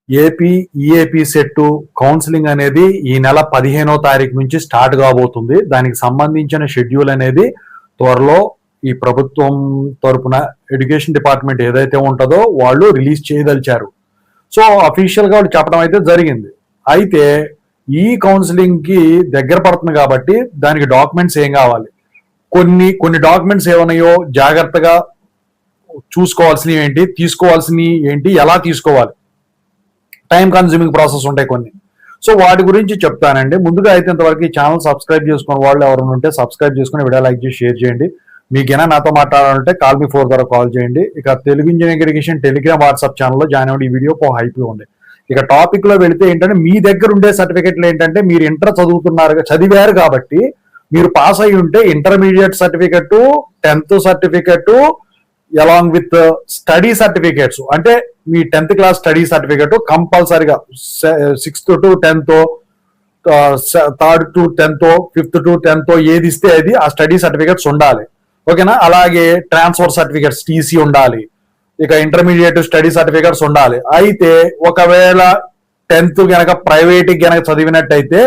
AP EAP set counselling అనేది ఈ నెల 15వ తారీఖు నుంచి స్టార్ట్ కాబోతుంది. దానికి సంబంధించిన షెడ్యూల్ అనేది త్వరలో ఈ ప్రభుత్వం తరపున ఎడ్యుకేషన్ డిపార్ట్మెంట్ ఏదైతే ఉంటుందో వాళ్ళు రిలీజ్ చేయదలిచారు. సో అఫీషియల్ గా వాళ్ళు చెప్పడం అయితే జరిగింది. అయితే ఈ కౌన్సిలింగ్ కి దగ్గర పడుతుంది కాబట్టి దానికి డాక్యుమెంట్స్ ఏం కావాలి, కొన్ని డాక్యుమెంట్స్ ఏమన్నాయో జాగ్రత్తగా చూసుకోవాల్సినవి ఏంటి, తీసుకోవాల్సినవి ఏంటి, ఎలా తీసుకోవాలి, టైం కన్స్యూమింగ్ ప్రాసెస్ ఉంటాయి కొన్ని. సో వాటి గురించి చెప్తానండి. ముందుగా అయితే ఇంతవరకు ఈ ఛానల్ సబ్స్క్రైబ్ చేసుకున్న వాళ్ళు ఎవరైనా ఉంటే సబ్స్క్రైబ్ చేసుకుని వీడియో లైక్ చేసి షేర్ చేయండి. మీకైనా నాతో మాట్లాడాలంటే కాల్ మీ 4 ద్వారా కాల్ చేయండి. ఇక Telugu engineering education Telegram WhatsApp ఛానల్లో జాయిన్ అవ్వండి. ఈ వీడియో హైప్ ఉంది. ఇక టాపిక్ లో వెళితే ఏంటంటే మీ దగ్గర ఉండే సర్టిఫికెట్లు ఏంటంటే మీరు ఇంటర్ చదివారు కాబట్టి మీరు పాస్ అయి ఉంటే intermediate certificate, 10th certificate along with study certificates, అంటే మీ 10th క్లాస్ స్టడీ సర్టిఫికెట్ కంపల్సరిగా 6th to 10th, 3rd to 10th, 5th to 10th ఏది ఇస్తే అది ఆ స్టడీ సర్టిఫికెట్స్ ఉండాలి. ఓకేనా? అలాగే ట్రాన్స్ఫర్ సర్టిఫికెట్స్ టీసీ ఉండాలి. ఇక ఇంటర్మీడియట్ స్టడీ సర్టిఫికెట్స్ ఉండాలి. అయితే ఒకవేళ 10th గనక ప్రైవేట్ గనక చదివినట్టయితే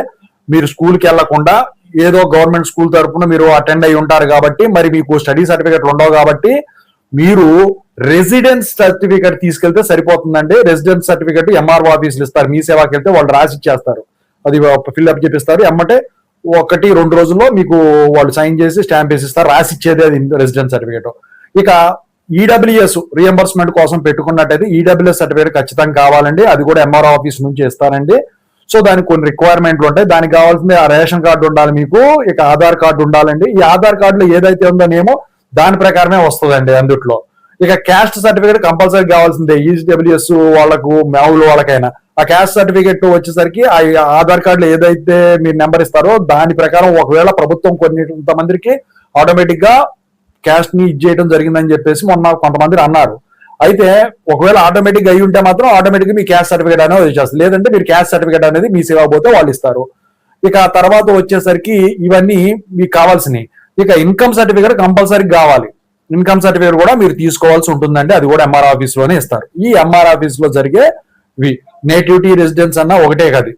మీరు స్కూల్కి వెళ్లకుండా ఏదో గవర్నమెంట్ స్కూల్ తరఫున మీరు అటెండ్ అయి ఉంటారు కాబట్టి మరి మీకు స్టడీ సర్టిఫికెట్లు ఉండవు కాబట్టి మీరు రెసిడెన్స్ సర్టిఫికెట్ తీసుకెళ్తే సరిపోతుందండి. రెసిడెన్స్ సర్టిఫికెట్ ఎంఆర్ఓ ఆఫీసులు ఇస్తారు. మీ సేవాకి వెళ్తే వాళ్ళు రాసి ఇచ్చేస్తారు. అది ఫిల్అప్ చేపిస్తారు. ఎమ్మటే 1-2 రోజుల్లో మీకు వాళ్ళు సైన్ చేసి స్టాంప్ వేసి ఇస్తారు. రాసి ఇచ్చేది అది రెసిడెన్స్ సర్టిఫికెట్. ఇక ఈడబ్ల్యూఎస్ రియంబర్స్మెంట్ కోసం పెట్టుకున్నట్టయితే ఈడబ్ల్యూఎస్ సర్టిఫికేట్ ఖచ్చితంగా కావాలండి. అది కూడా ఎంఆర్ఓ ఆఫీస్ నుంచి ఇస్తారండి. సో దానికి కొన్ని రిక్వైర్మెంట్లు ఉంటాయి. దానికి కావాల్సింది ఆ రేషన్ కార్డు ఉండాలి మీకు. ఇక ఆధార్ కార్డు ఉండాలండి. ఈ ఆధార్ కార్డులో ఏదైతే ఉందో నేమో దాని ప్రకారమే వస్తుందండి అందుట్లో. ఇక క్యాస్ట్ సర్టిఫికేట్ కంపల్సరీ కావాల్సిందే ఈడబ్ల్యూఎస్ వాళ్ళకు, మ్యావులు వాళ్ళకైనా. ఆ క్యాస్ట్ సర్టిఫికేట్ వచ్చేసరికి ఆ ఆధార్ కార్డులో ఏదైతే మీరు నెంబర్ ఇస్తారో దాని ప్రకారం ఒకవేళ ప్రభుత్వం కొంతమందికి ఆటోమేటిక్ గా క్యాస్ట్ ని ఇచ్చేయడం జరిగిందని చెప్పేసి మొన్న కొంతమంది అన్నారు. అయితే ఒకవేళ ఆటోమేటిక్ అయి ఉంటే మాత్రం ఆటోమేటిక్ మీ క్యాస్ట్ సర్టిఫికేట్ అనేది వచ్చేస్తుంది. లేదంటే మీరు క్యాస్ట్ సర్టిఫికేట్ అనేది మీ సేవ పోతే వాళ్ళు ఇస్తారు. ఇక తర్వాత వచ్చేసరికి ఇవన్నీ మీకు కావాల్సినవి. ఇక ఇన్కమ్ సర్టిఫికేట్ కంపల్సరీ కావాలి. ఇన్కమ్ సర్టిఫికేట్ కూడా మీరు తీసుకోవాల్సి ఉంటుందండి. అది కూడా ఎంఆర్ ఆఫీస్ లోనే ఇస్తారు. ఈ ఎంఆర్ ఆఫీస్ లో జరిగే నేటివిటీ రెసిడెన్స్ అన్న ఒకటే కది.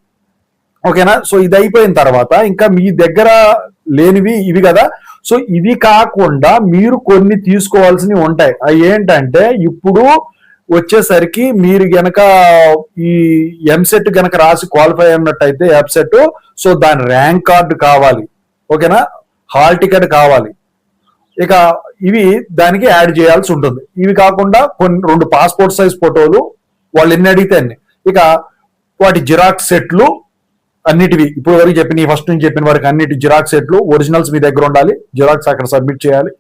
ఓకేనా? సో ఇది అయిపోయిన తర్వాత ఇంకా మీ దగ్గర లేనివి ఇవి కదా. సో ఇవి కాకుండా మీరు కొన్ని తీసుకోవాల్సినవి ఉంటాయి. అవి ఏంటంటే ఇప్పుడు వచ్చేసరికి మీరు గనక ఈ ఎంసెట్ గనక రాసి క్వాలిఫై అయినట్టయితే ఎఫ్సెట్, సో దాని ర్యాంక్ కార్డు కావాలి. ఓకేనా? హాల్ టికెట్ కావాలి. ఇక ఇవి దానికి యాడ్ చేయాల్సి ఉంటుంది. ఇవి కాకుండా 2 పాస్పోర్ట్ సైజ్ ఫోటోలు వాళ్ళు ఎన్ని అడిగితే అన్ని. ఇక వాటి జిరాక్స్ సెట్లు అన్నిటివి ఇప్పుడు వరకు చెప్పిన ఫస్ట్ నుంచి చెప్పిన వరకు అన్నిటి జిరాక్స్ సెట్లు ఒరిజినల్స్ మీ దగ్గర ఉండాలి. జిరాక్స్ అక్కడ సబ్మిట్ చేయాలి.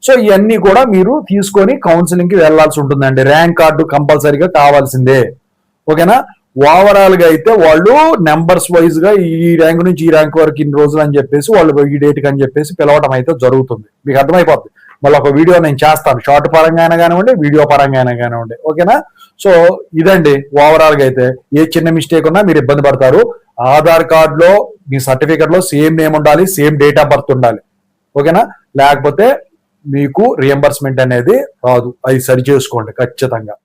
సో ఇవన్నీ కూడా మీరు తీసుకొని కౌన్సిలింగ్ కి వెళ్లాల్సి ఉంటుందండి. ర్యాంక్ కార్డు కంపల్సరీగా కావాల్సిందే. ఓకేనా? ఓవరాల్ గా అయితే వాళ్ళు నెంబర్స్ వైజ్ గా ఈ ర్యాంక్ నుంచి ఈ ర్యాంక్ వరకు ఇన్ని రోజులు అని చెప్పేసి వాళ్ళు ఈ డేట్ కి అని చెప్పేసి పిలవడం అయితే జరుగుతుంది. మీకు అర్థమైపోద్ది. మళ్ళీ ఒక వీడియో నేను చేస్తాను, షార్ట్ పరంగా అయినా కానివ్వండి, వీడియో పరంగా అయినా కానివ్వండి. ఓకేనా? సో ఇదండి ఓవరాల్ గా అయితే. ఏ చిన్న మిస్టేక్ ఉన్నా మీరు ఇబ్బంది పడతారు. ఆధార్ కార్డులో మీ సర్టిఫికెట్ లో సేమ్ నేమ్ ఉండాలి, సేమ్ డేట్ ఆఫ్ బర్త్ ఉండాలి. ఓకేనా? లేకపోతే మీకు రియంబర్స్మెంట్ అనేది రాదు. అది సరి చేసుకోండి ఖచ్చితంగా.